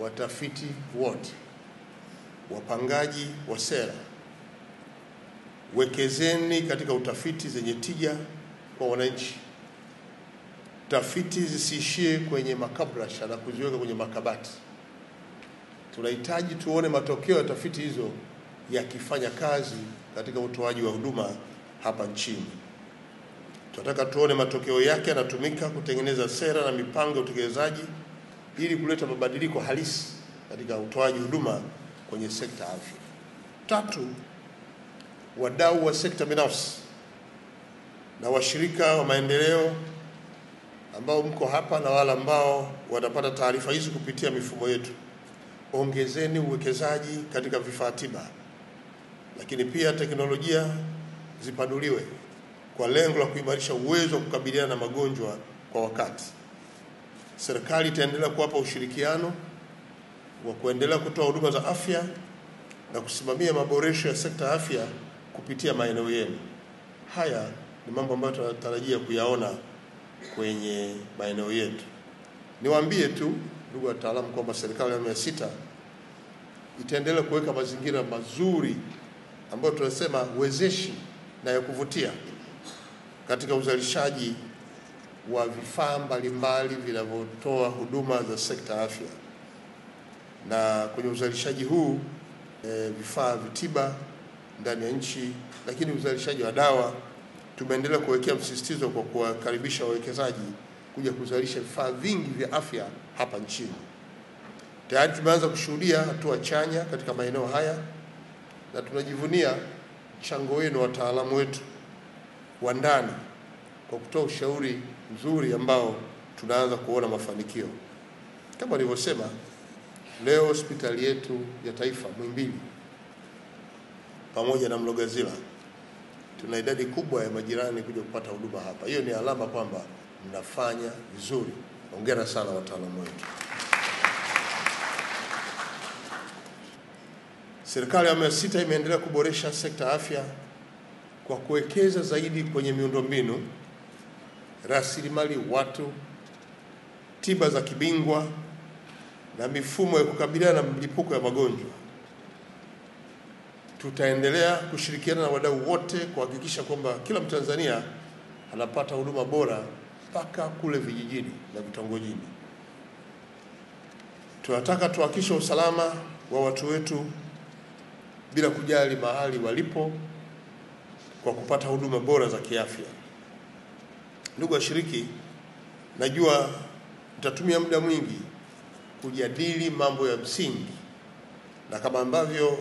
watafiti wote, wapangaji wa sera, wekezeni katika utafiti zenye tija kwa wananchi. Tafiti zisiishie kwenye makabrasha na kuziweka kwenye makabati. Tunahitaji tuone matokeo ya tafiti hizo yakifanya kazi katika utoaji wa huduma hapa nchini. Tunataka tuone matokeo yake yanatumika kutengeneza sera na mipango ya utekelezaji ili kuleta mabadiliko halisi katika utoaji huduma kwenye sekta ya afya. 3, wadau wa sekta binafsi na washirika wa maendeleo ambao mko hapa na wale ambao watapata taarifa hizi kupitia mifumo yetu, ongezeni uwekezaji katika vifaa tiba, lakini pia teknolojia zipanuliwe kwa lengo la kuimarisha uwezo wa kukabiliana na magonjwa kwa wakati. Serikali itaendelea kuwapa ushirikiano wa kuendelea kutoa huduma za afya na kusimamia maboresho ya sekta ya afya kupitia maeneo yenu. Haya ni mambo ambayo tunatarajia kuyaona kwenye maeneo yetu. Niwaambie tu ndugu wataalamu kwamba serikali ya awamu ya 6 itaendelea kuweka mazingira mazuri ambayo tunasema wezeshi na ya kuvutia katika uzalishaji wa vifaa mbalimbali vinavyotoa huduma za sekta ya afya. Na kwenye uzalishaji huu vifaa vitiba ndani ya nchi, lakini uzalishaji wa dawa tumeendelea kuwekea msisitizo kwa kuwakaribisha wawekezaji kuja kuzalisha vifaa vingi vya afya hapa nchini. Tayari tumeanza kushuhudia hatua chanya katika maeneo haya na tunajivunia mchango wenu wataalamu wetu wa ndani kwa kutoa ushauri mzuri ambao tunaanza kuona mafanikio. Kama nilivyosema, leo hospitali yetu ya taifa Muhimbili pamoja na Mloganzila tuna idadi kubwa ya majirani kuja kupata huduma hapa. Hiyo ni alama kwamba mnafanya vizuri. Hongera sana wataalamu wetu. Serikali ya awamu ya 6 imeendelea kuboresha sekta ya afya kwa kuwekeza zaidi kwenye miundombinu, rasilimali watu, tiba za kibingwa na mifumo ya kukabiliana na mlipuko ya magonjwa. Tutaendelea kushirikiana na wadau wote kuhakikisha kwamba kila Mtanzania anapata huduma bora mpaka kule vijijini na vitongojini. Tunataka tuhakikishe usalama wa watu wetu bila kujali mahali walipo kwa kupata huduma bora za kiafya. Ndugu washiriki, najua mtatumia muda mwingi kujadili mambo ya msingi na kama ambavyo